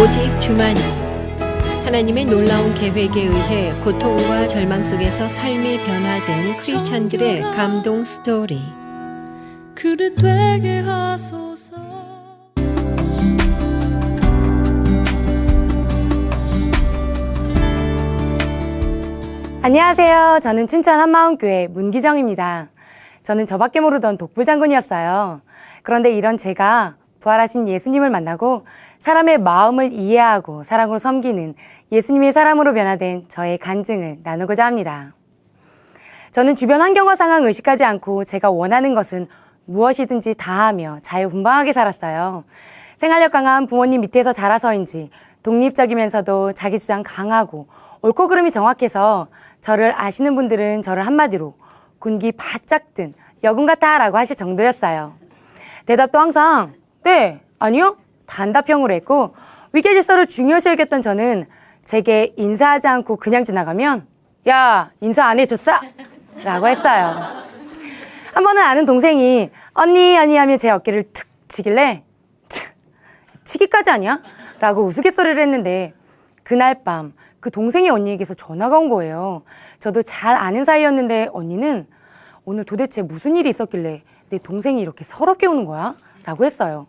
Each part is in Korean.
오직 주만이 하나님의 놀라운 계획에 의해 고통과 절망 속에서 삶이 변화된 크리스찬들의 감동 스토리. 그릇 되게 하소서. 안녕하세요. 저는 춘천 한마음교회 문기정입니다. 저는 저밖에 모르던 독불장군이었어요. 그런데 이런 제가 부활하신 예수님을 만나고 사람의 마음을 이해하고 사랑으로 섬기는 예수님의 사람으로 변화된 저의 간증을 나누고자 합니다. 저는 주변 환경과 상황을 의식하지 않고 제가 원하는 것은 무엇이든지 다 하며 자유분방하게 살았어요. 생활력 강한 부모님 밑에서 자라서인지 독립적이면서도 자기 주장 강하고 옳고 그름이 정확해서 저를 아시는 분들은 저를 한마디로 군기 바짝 든 여군 같아 라고 하실 정도였어요. 대답도 항상 네, 아니요, 단답형으로 했고 위계질서를 중요시 여겼던 저는 제게 인사하지 않고 그냥 지나가면 야, 인사 안 해줬어? 라고 했어요. 한 번은 아는 동생이 언니 하며 제 어깨를 툭 치길래 치기까지 하냐? 라고 우스갯소리를 했는데 그날 밤 그 동생의 언니에게서 전화가 온 거예요. 저도 잘 아는 사이였는데 언니는 오늘 도대체 무슨 일이 있었길래 내 동생이 이렇게 서럽게 우는 거야? 라고 했어요.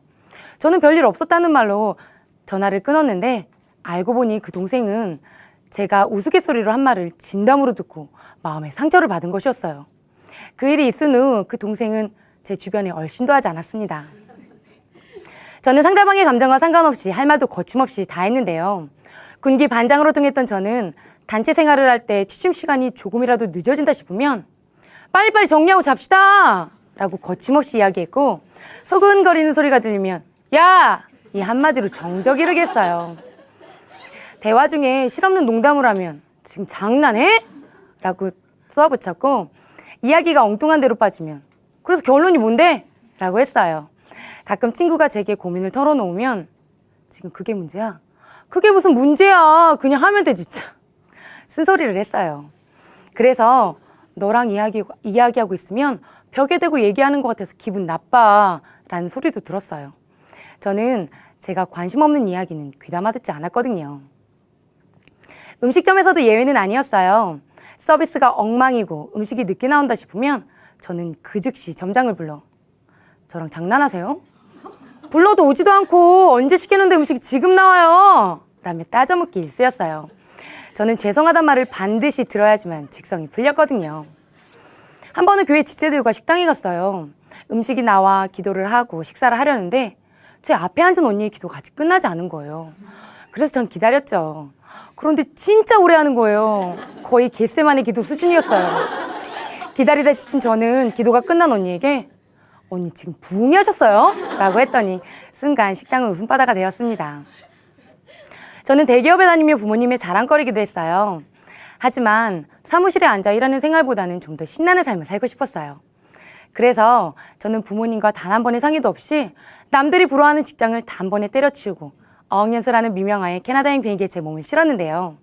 저는 별일 없었다는 말로 전화를 끊었는데 알고 보니 그 동생은 제가 우스갯소리로 한 말을 진담으로 듣고 마음에 상처를 받은 것이었어요. 그 일이 있은 후 그 동생은 제 주변에 얼씬도 하지 않았습니다. 저는 상대방의 감정과 상관없이 할 말도 거침없이 다 했는데요. 군기 반장으로 통했던 저는 단체 생활을 할 때 취침 시간이 조금이라도 늦어진다 싶으면 빨리빨리 정리하고 잡시다! 라고 거침없이 이야기했고 소근거리는 소리가 들리면 야! 이 한마디로 정적 이르겠어요. 대화 중에 실없는 농담을 하면 지금 장난해? 라고 쏘아붙였고 이야기가 엉뚱한 데로 빠지면 그래서 결론이 뭔데? 라고 했어요. 가끔 친구가 제게 고민을 털어놓으면 지금 그게 문제야? 그게 무슨 문제야? 그냥 하면 되지. 쓴소리를 했어요. 그래서 너랑 이야기하고 있으면 벽에 대고 얘기하는 것 같아서 기분 나빠 라는 소리도 들었어요. 저는 제가 관심 없는 이야기는 귀담아 듣지 않았거든요. 음식점에서도 예외는 아니었어요. 서비스가 엉망이고 음식이 늦게 나온다 싶으면 저는 그 즉시 점장을 불러 저랑 장난하세요? 불러도 오지도 않고 언제 시키는데 음식이 지금 나와요? 라며 따져묻기 일쑤였어요. 저는 죄송하단 말을 반드시 들어야지만 직성이 풀렸거든요. 한 번은 교회 지체들과 식당에 갔어요. 음식이 나와 기도를 하고 식사를 하려는데 제 앞에 앉은 언니의 기도가 아직 끝나지 않은 거예요. 그래서 전 기다렸죠. 그런데 진짜 오래 하는 거예요. 거의 겟세만의 기도 수준이었어요. 기다리다 지친 저는 기도가 끝난 언니에게 언니 지금 부흥이 하셨어요? 라고 했더니 순간 식당은 웃음바다가 되었습니다. 저는 대기업에 다니며 부모님의 자랑거리기도 했어요. 하지만 사무실에 앉아 일하는 생활보다는 좀 더 신나는 삶을 살고 싶었어요. 그래서 저는 부모님과 단 한 번의 상의도 없이 남들이 부러워하는 직장을 단번에 때려치우고 어학연수라는 미명하에 캐나다행 비행기에 제 몸을 실었는데요.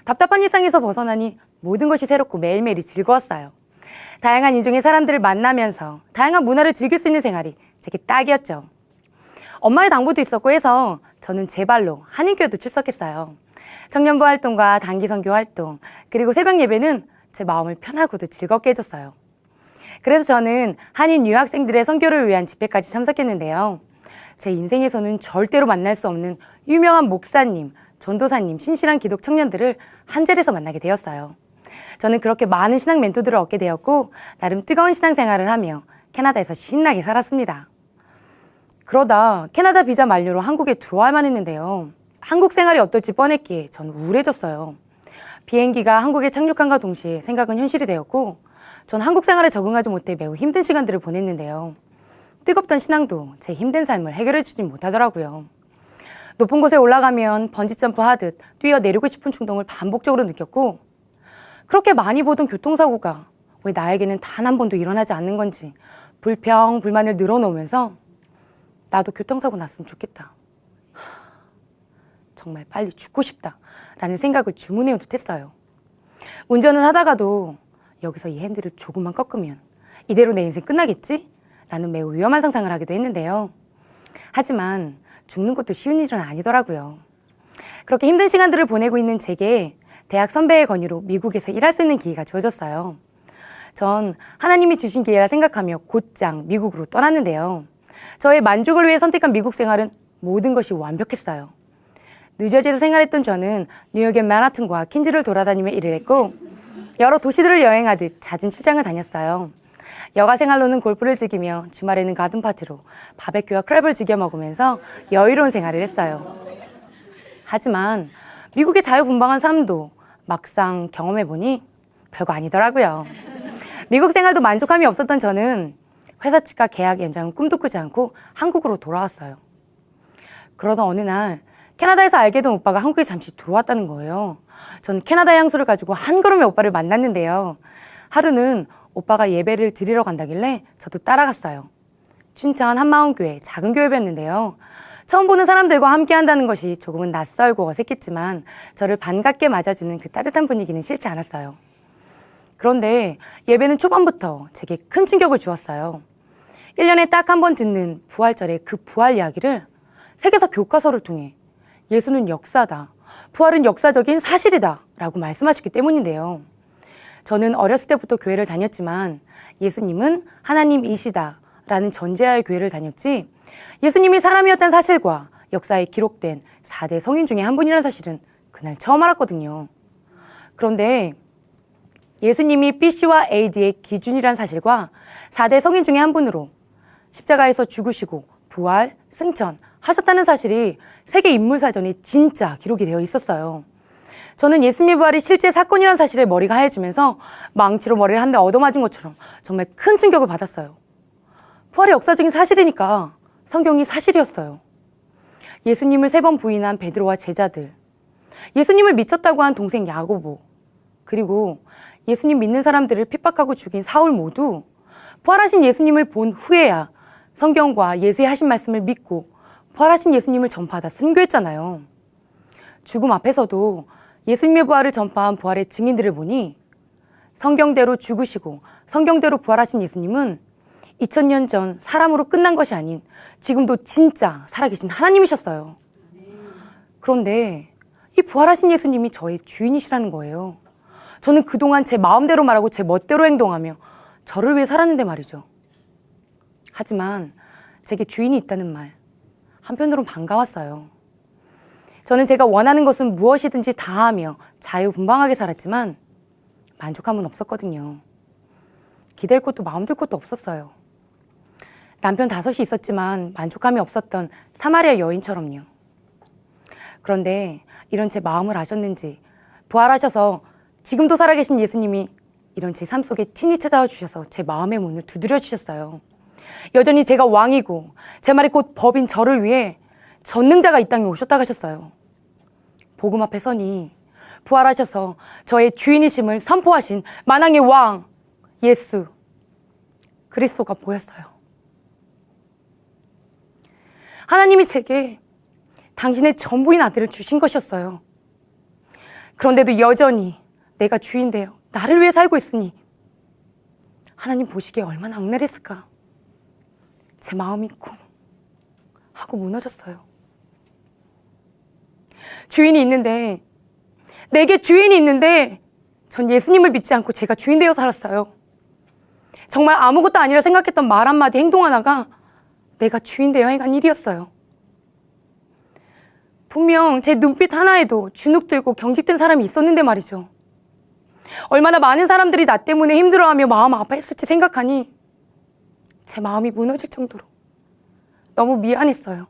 답답한 일상에서 벗어나니 모든 것이 새롭고 매일매일이 즐거웠어요. 다양한 인종의 사람들을 만나면서 다양한 문화를 즐길 수 있는 생활이 제게 딱이었죠. 엄마의 당부도 있었고 해서 저는 제 발로 한인교회도 출석했어요. 청년부 활동과 단기 선교 활동, 그리고 새벽 예배는 제 마음을 편하고도 즐겁게 해줬어요. 그래서 저는 한인 유학생들의 선교를 위한 집회까지 참석했는데요. 제 인생에서는 절대로 만날 수 없는 유명한 목사님, 전도사님, 신실한 기독 청년들을 한 자리에서 만나게 되었어요. 저는 그렇게 많은 신앙 멘토들을 얻게 되었고 나름 뜨거운 신앙생활을 하며 캐나다에서 신나게 살았습니다. 그러다 캐나다 비자 만료로 한국에 들어와야만 했는데요. 한국 생활이 어떨지 뻔했기에 전 우울해졌어요. 비행기가 한국에 착륙한과 동시에 생각은 현실이 되었고 전 한국 생활에 적응하지 못해 매우 힘든 시간들을 보냈는데요. 뜨겁던 신앙도 제 힘든 삶을 해결해 주진 못하더라고요. 높은 곳에 올라가면 번지점프 하듯 뛰어내리고 싶은 충동을 반복적으로 느꼈고 그렇게 많이 보던 교통사고가 왜 나에게는 단 한 번도 일어나지 않는 건지 불평, 불만을 늘어놓으면서 나도 교통사고 났으면 좋겠다. 정말 빨리 죽고 싶다 라는 생각을 주문해오듯 했어요. 운전을 하다가도 여기서 이 핸들을 조금만 꺾으면 이대로 내 인생 끝나겠지? 라는 매우 위험한 상상을 하기도 했는데요. 하지만 죽는 것도 쉬운 일은 아니더라고요. 그렇게 힘든 시간들을 보내고 있는 제게 대학 선배의 권유로 미국에서 일할 수 있는 기회가 주어졌어요. 전 하나님이 주신 기회라 생각하며 곧장 미국으로 떠났는데요. 저의 만족을 위해 선택한 미국 생활은 모든 것이 완벽했어요. 뉴저지에서 생활했던 저는 뉴욕의 맨하튼과 퀸즈를 돌아다니며 일을 했고 여러 도시들을 여행하듯 잦은 출장을 다녔어요. 여가 생활로는 골프를 즐기며 주말에는 가든파티로 바베큐와 크랩을 즐겨 먹으면서 여유로운 생활을 했어요. 하지만 미국의 자유분방한 삶도 막상 경험해보니 별거 아니더라고요. 미국 생활도 만족함이 없었던 저는 회사 측과 계약 연장은 꿈도 꾸지 않고 한국으로 돌아왔어요. 그러던 어느 날 캐나다에서 알게 된 오빠가 한국에 잠시 들어왔다는 거예요. 전 캐나다 향수를 가지고 한 걸음의 오빠를 만났는데요. 하루는 오빠가 예배를 드리러 간다길래 저도 따라갔어요. 춘천 한마음교회 작은 교회였는데요. 처음 보는 사람들과 함께 한다는 것이 조금은 낯설고 어색했지만 저를 반갑게 맞아주는 그 따뜻한 분위기는 싫지 않았어요. 그런데 예배는 초반부터 제게 큰 충격을 주었어요. 1년에 딱 한 번 듣는 부활절의 그 부활 이야기를 세계사 교과서를 통해 예수는 역사다, 부활은 역사적인 사실이다 라고 말씀하셨기 때문인데요. 저는 어렸을 때부터 교회를 다녔지만 예수님은 하나님이시다 라는 전제하에 교회를 다녔지 예수님이 사람이었다는 사실과 역사에 기록된 4대 성인 중에 한 분이라는 사실은 그날 처음 알았거든요. 그런데 예수님이 BC와 AD의 기준이란 사실과 4대 성인 중에 한 분으로 십자가에서 죽으시고 부활, 승천 하셨다는 사실이 세계 인물사전에 진짜 기록이 되어 있었어요. 저는 예수님의 부활이 실제 사건이라는 사실에 머리가 하얘지면서 망치로 머리를 한 대 얻어맞은 것처럼 정말 큰 충격을 받았어요. 부활이 역사적인 사실이니까 성경이 사실이었어요. 예수님을 3번 부인한 베드로와 제자들, 예수님을 미쳤다고 한 동생 야고보, 그리고 예수님 믿는 사람들을 핍박하고 죽인 사울 모두 부활하신 예수님을 본 후에야 성경과 예수의 하신 말씀을 믿고 부활하신 예수님을 전파하다 순교했잖아요. 죽음 앞에서도 예수님의 부활을 전파한 부활의 증인들을 보니 성경대로 죽으시고 성경대로 부활하신 예수님은 2000년 전 사람으로 끝난 것이 아닌 지금도 진짜 살아계신 하나님이셨어요. 그런데 이 부활하신 예수님이 저의 주인이시라는 거예요. 저는 그동안 제 마음대로 말하고 제 멋대로 행동하며 저를 위해 살았는데 말이죠. 하지만 제게 주인이 있다는 말, 한편으론 반가웠어요. 저는 제가 원하는 것은 무엇이든지 다 하며 자유분방하게 살았지만 만족함은 없었거든요. 기댈 곳도 마음 둘 곳도 없었어요. 남편 5이 있었지만 만족감이 없었던 사마리아 여인처럼요. 그런데 이런 제 마음을 아셨는지 부활하셔서 지금도 살아계신 예수님이 이런 제 삶 속에 친히 찾아와 주셔서 제 마음의 문을 두드려 주셨어요. 여전히 제가 왕이고 제 말이 곧 법인 저를 위해 전능자가 이 땅에 오셨다고 하셨어요. 복음 앞에 서니 부활하셔서 저의 주인이심을 선포하신 만왕의 왕 예수 그리스도가 보였어요. 하나님이 제게 당신의 전부인 아들을 주신 것이었어요. 그런데도 여전히 내가 주인 되어 나를 위해 살고 있으니 하나님 보시기에 얼마나 악랄했을까. 제 마음이 쿵 하고 무너졌어요. 주인이 있는데, 내게 주인이 있는데 전 예수님을 믿지 않고 제가 주인 되어 살았어요. 정말 아무것도 아니라 생각했던 말 한마디 행동 하나가 내가 주인 되어 행한 일이었어요. 분명 제 눈빛 하나에도 주눅 들고 경직된 사람이 있었는데 말이죠. 얼마나 많은 사람들이 나 때문에 힘들어하며 마음 아파했을지 생각하니 제 마음이 무너질 정도로 너무 미안했어요.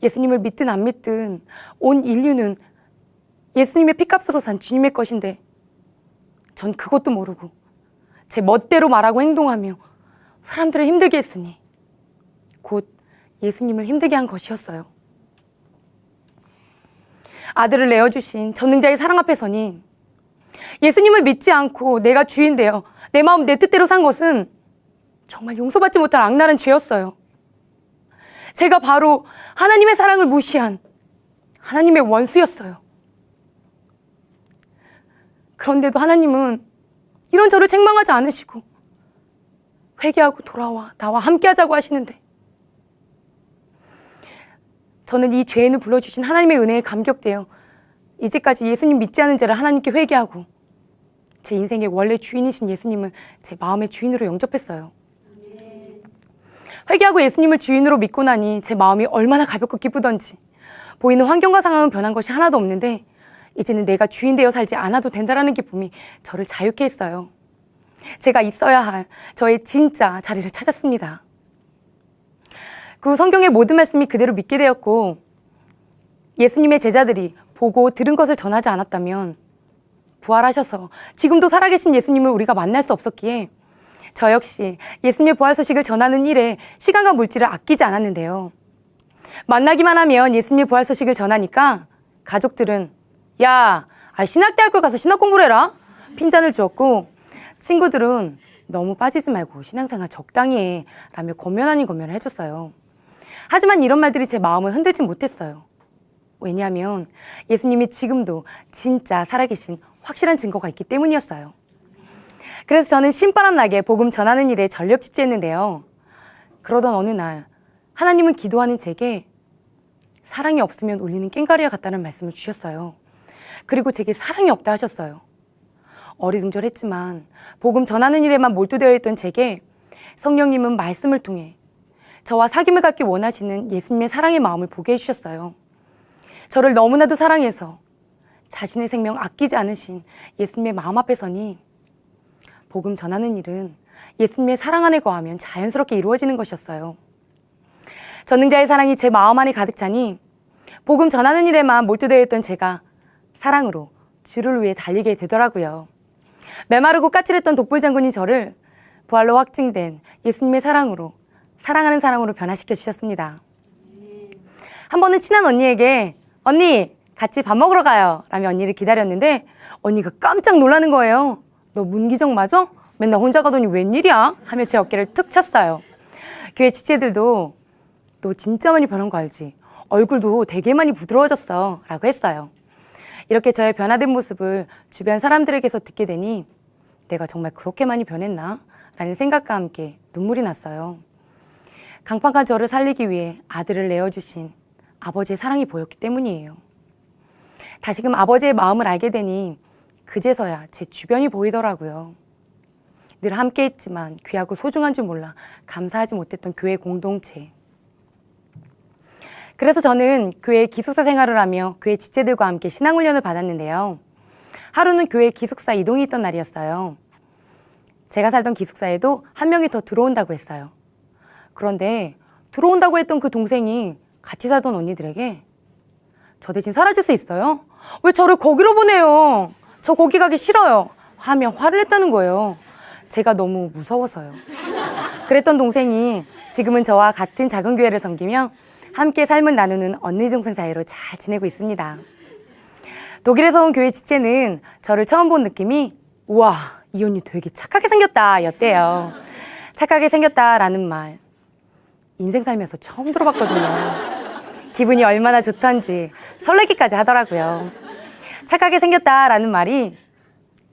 예수님을 믿든 안 믿든 온 인류는 예수님의 피값으로 산 주님의 것인데 전 그것도 모르고 제 멋대로 말하고 행동하며 사람들을 힘들게 했으니 곧 예수님을 힘들게 한 것이었어요. 아들을 내어주신 전능자의 사랑 앞에 서니 예수님을 믿지 않고 내가 주인 되어 내 마음 내 뜻대로 산 것은 정말 용서받지 못할 악랄한 죄였어요. 제가 바로 하나님의 사랑을 무시한 하나님의 원수였어요. 그런데도 하나님은 이런 저를 책망하지 않으시고 회개하고 돌아와 나와 함께 하자고 하시는데 저는 이 죄인을 불러주신 하나님의 은혜에 감격되어 이제까지 예수님 믿지 않은 죄를 하나님께 회개하고 제 인생의 원래 주인이신 예수님을 제 마음의 주인으로 영접했어요. 회개하고 예수님을 주인으로 믿고 나니 제 마음이 얼마나 가볍고 기쁘던지 보이는 환경과 상황은 변한 것이 하나도 없는데 이제는 내가 주인 되어 살지 않아도 된다라는 기쁨이 저를 자유케 했어요. 제가 있어야 할 저의 진짜 자리를 찾았습니다. 그 후 성경의 모든 말씀이 그대로 믿게 되었고 예수님의 제자들이 보고 들은 것을 전하지 않았다면 부활하셔서 지금도 살아계신 예수님을 우리가 만날 수 없었기에 저 역시 예수님의 부활 소식을 전하는 일에 시간과 물질을 아끼지 않았는데요. 만나기만 하면 예수님의 부활 소식을 전하니까 가족들은 야, 신학대학교 가서 신학 공부를 해라 핀잔을 주었고 친구들은 너무 빠지지 말고 신앙생활 적당히 해 라며 권면 아닌 권면을 해줬어요. 하지만 이런 말들이 제 마음을 흔들지 못했어요. 왜냐하면 예수님이 지금도 진짜 살아계신 확실한 증거가 있기 때문이었어요. 그래서 저는 신바람 나게 복음 전하는 일에 전력 집중했는데요. 그러던 어느 날 하나님은 기도하는 제게 사랑이 없으면 울리는 꽹과리와 같다는 말씀을 주셨어요. 그리고 제게 사랑이 없다 하셨어요. 어리둥절했지만 복음 전하는 일에만 몰두되어 있던 제게 성령님은 말씀을 통해 저와 사귐을 갖기 원하시는 예수님의 사랑의 마음을 보게 해주셨어요. 저를 너무나도 사랑해서 자신의 생명 아끼지 않으신 예수님의 마음 앞에 서니 복음 전하는 일은 예수님의 사랑 안에 거하면 자연스럽게 이루어지는 것이었어요. 전능자의 사랑이 제 마음 안에 가득 차니 복음 전하는 일에만 몰두되어 있던 제가 사랑으로 주를 위해 달리게 되더라고요. 메마르고 까칠했던 독불장군이 저를 부활로 확증된 예수님의 사랑으로 사랑하는 사랑으로 변화시켜 주셨습니다. 한 번은 친한 언니에게 언니 같이 밥 먹으러 가요 라며 언니를 기다렸는데 언니가 깜짝 놀라는 거예요. 너 문기정 맞아? 맨날 혼자 가더니 웬일이야? 하며 제 어깨를 툭 쳤어요. 교회 지체들도 너 진짜 많이 변한 거 알지? 얼굴도 되게 많이 부드러워졌어 라고 했어요. 이렇게 저의 변화된 모습을 주변 사람들에게서 듣게 되니 내가 정말 그렇게 많이 변했나? 라는 생각과 함께 눈물이 났어요. 강팍한 저를 살리기 위해 아들을 내어주신 아버지의 사랑이 보였기 때문이에요. 다시금 아버지의 마음을 알게 되니 그제서야 제 주변이 보이더라고요. 늘 함께 했지만 귀하고 소중한 줄 몰라 감사하지 못했던 교회 공동체. 그래서 저는 교회 기숙사 생활을 하며 교회 지체들과 함께 신앙훈련을 받았는데요. 하루는 교회 기숙사 이동이 있던 날이었어요. 제가 살던 기숙사에도 한 명이 더 들어온다고 했어요. 그런데 들어온다고 했던 그 동생이 같이 살던 언니들에게 저 대신 사라질 수 있어요? 왜 저를 거기로 보내요? 저 거기 가기 싫어요. 하며 화를 냈다는 거예요. 제가 너무 무서워서요. 그랬던 동생이 지금은 저와 같은 작은 교회를 섬기며 함께 삶을 나누는 언니 동생 사이로 잘 지내고 있습니다. 독일에서 온 교회 지체는 저를 처음 본 느낌이 우와 이 언니 되게 착하게 생겼다 였대요. 착하게 생겼다라는 말 인생 살면서 처음 들어봤거든요. 기분이 얼마나 좋던지 설레기까지 하더라고요. 착하게 생겼다라는 말이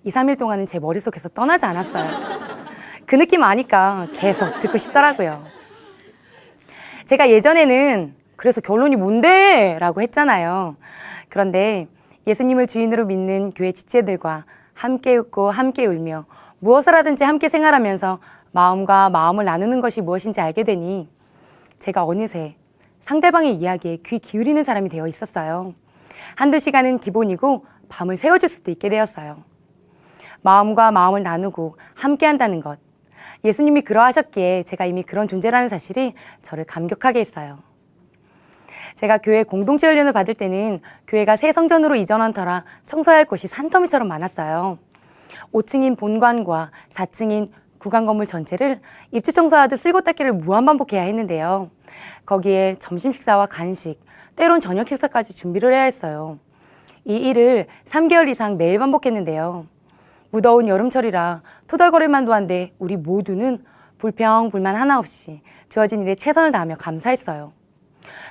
2, 3일 동안은 제 머릿속에서 떠나지 않았어요. 그 느낌 아니까 계속 듣고 싶더라고요. 제가 예전에는 그래서 결론이 뭔데? 라고 했잖아요. 그런데 예수님을 주인으로 믿는 교회 지체들과 함께 웃고 함께 울며 무엇을 하든지 함께 생활하면서 마음과 마음을 나누는 것이 무엇인지 알게 되니 제가 어느새 상대방의 이야기에 귀 기울이는 사람이 되어 있었어요. 한두 시간은 기본이고 밤을 새워줄 수도 있게 되었어요. 마음과 마음을 나누고 함께 한다는 것. 예수님이 그러하셨기에 제가 이미 그런 존재라는 사실이 저를 감격하게 했어요. 제가 교회 공동체 훈련을 받을 때는 교회가 새 성전으로 이전한 터라 청소해야 할 곳이 산더미처럼 많았어요. 5층인 본관과 4층인 구간 건물 전체를 입주 청소하듯 쓸고 닦기를 무한반복해야 했는데요. 거기에 점심 식사와 간식, 때론 저녁 식사까지 준비를 해야 했어요. 이 일을 3개월 이상 매일 반복했는데요. 무더운 여름철이라 투덜거릴만도 한데 우리 모두는 불평불만 하나 없이 주어진 일에 최선을 다하며 감사했어요.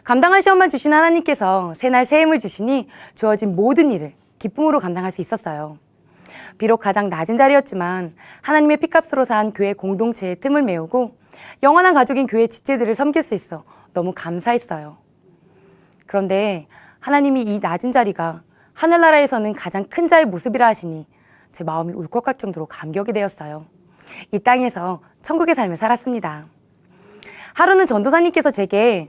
감당할 시험만 주신 하나님께서 새날 새 힘을 주시니 주어진 모든 일을 기쁨으로 감당할 수 있었어요. 비록 가장 낮은 자리였지만 하나님의 피값으로 산 교회 공동체의 틈을 메우고 영원한 가족인 교회 지체들을 섬길 수 있어 너무 감사했어요. 그런데 하나님이 이 낮은 자리가 하늘나라에서는 가장 큰 자의 모습이라 하시니 제 마음이 울컥할 정도로 감격이 되었어요. 이 땅에서 천국의 삶을 살았습니다. 하루는 전도사님께서 제게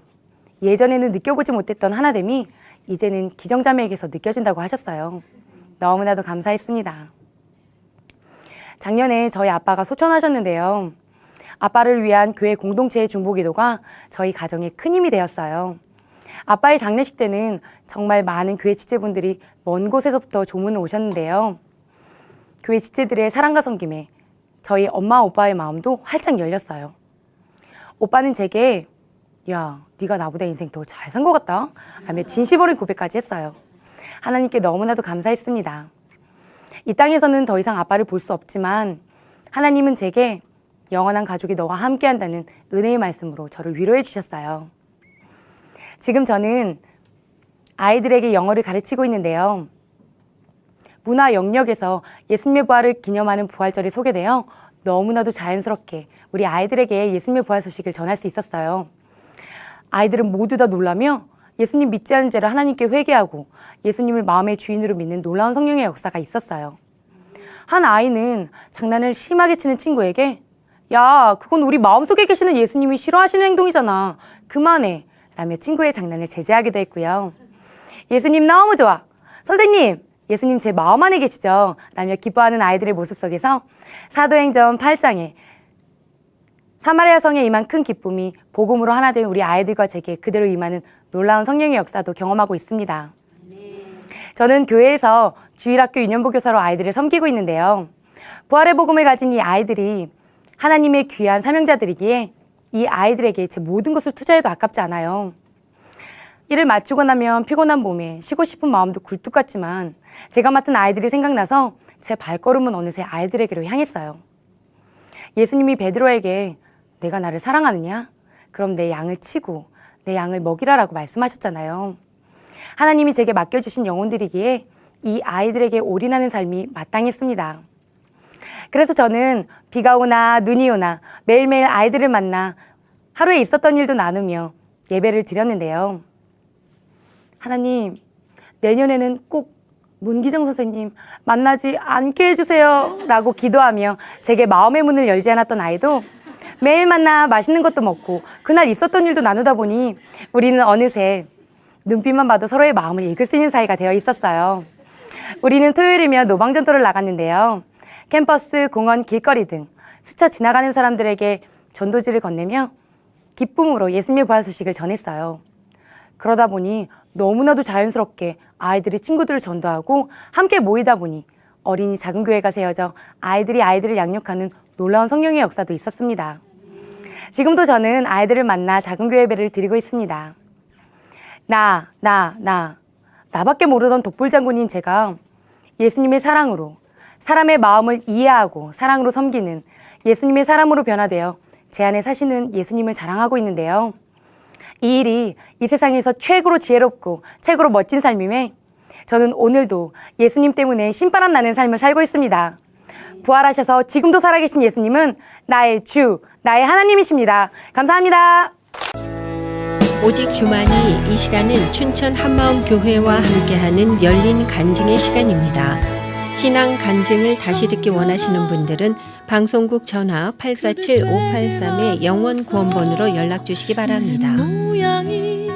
예전에는 느껴보지 못했던 하나됨이 이제는 기정자매에게서 느껴진다고 하셨어요. 너무나도 감사했습니다. 작년에 저희 아빠가 소천하셨는데요. 아빠를 위한 교회 공동체의 중보기도가 저희 가정에 큰 힘이 되었어요. 아빠의 장례식 때는 정말 많은 교회 지체분들이 먼 곳에서부터 조문을 오셨는데요. 교회 지체들의 사랑과 섬김에 저희 엄마 오빠의 마음도 활짝 열렸어요. 오빠는 제게 야, 네가 나보다 인생 더 잘 산 것 같다 라며 진심 어린 고백까지 했어요. 하나님께 너무나도 감사했습니다. 이 땅에서는 더 이상 아빠를 볼 수 없지만 하나님은 제게 영원한 가족이 너와 함께한다는 은혜의 말씀으로 저를 위로해 주셨어요. 지금 저는 아이들에게 영어를 가르치고 있는데요. 문화 영역에서 예수님의 부활을 기념하는 부활절이 소개되어 너무나도 자연스럽게 우리 아이들에게 예수님의 부활 소식을 전할 수 있었어요. 아이들은 모두 다 놀라며 예수님 믿지 않은 죄를 하나님께 회개하고 예수님을 마음의 주인으로 믿는 놀라운 성령의 역사가 있었어요. 한 아이는 장난을 심하게 치는 친구에게 야, 그건 우리 마음속에 계시는 예수님이 싫어하시는 행동이잖아. 그만해. 라며 친구의 장난을 제재하기도 했고요. 예수님 너무 좋아. 선생님, 예수님 제 마음 안에 계시죠? 라며 기뻐하는 아이들의 모습 속에서 사도행전 8장에 사마리아 성에 임한 큰 기쁨이 복음으로 하나 된 우리 아이들과 제게 그대로 임하는 놀라운 성령의 역사도 경험하고 있습니다. 저는 교회에서 주일학교 유년부교사로 아이들을 섬기고 있는데요. 부활의 복음을 가진 이 아이들이 하나님의 귀한 사명자들이기에 이 아이들에게 제 모든 것을 투자해도 아깝지 않아요. 일을 마치고 나면 피곤한 몸에 쉬고 싶은 마음도 굴뚝 같지만 제가 맡은 아이들이 생각나서 제 발걸음은 어느새 아이들에게로 향했어요. 예수님이 베드로에게 내가 나를 사랑하느냐? 그럼 내 양을 치고 내 양을 먹이라라고 말씀하셨잖아요. 하나님이 제게 맡겨주신 영혼들이기에 이 아이들에게 올인하는 삶이 마땅했습니다. 그래서 저는 비가 오나 눈이 오나 매일매일 아이들을 만나 하루에 있었던 일도 나누며 예배를 드렸는데요. 하나님, 내년에는 꼭 문기정 선생님 만나지 않게 해주세요 라고 기도하며 제게 마음의 문을 열지 않았던 아이도 매일 만나 맛있는 것도 먹고 그날 있었던 일도 나누다 보니 우리는 어느새 눈빛만 봐도 서로의 마음을 읽을 수 있는 사이가 되어 있었어요. 우리는 토요일이면 노방전도를 나갔는데요. 캠퍼스, 공원, 길거리 등 스쳐 지나가는 사람들에게 전도지를 건네며 기쁨으로 예수님의 부활 소식을 전했어요. 그러다 보니 너무나도 자연스럽게 아이들이 친구들을 전도하고 함께 모이다 보니 어린이 작은 교회가 세워져 아이들이 아이들을 양육하는 놀라운 성령의 역사도 있었습니다. 지금도 저는 아이들을 만나 작은 교회 예배를 드리고 있습니다. 나밖에 모르던 독불장군인 제가 예수님의 사랑으로 사람의 마음을 이해하고 사랑으로 섬기는 예수님의 사람으로 변화되어 제 안에 사시는 예수님을 자랑하고 있는데요. 이 일이 이 세상에서 최고로 지혜롭고 최고로 멋진 삶임에 저는 오늘도 예수님 때문에 신바람 나는 삶을 살고 있습니다. 부활하셔서 지금도 살아계신 예수님은 나의 주, 나의 하나님이십니다. 감사합니다. 오직 주만이 이 시간은 춘천 한마음교회와 함께하는 열린 간증의 시간입니다. 신앙 간증을 다시 듣기 원하시는 분들은 방송국 전화 847-583의 영원 구원번호로 연락 주시기 바랍니다. 모양이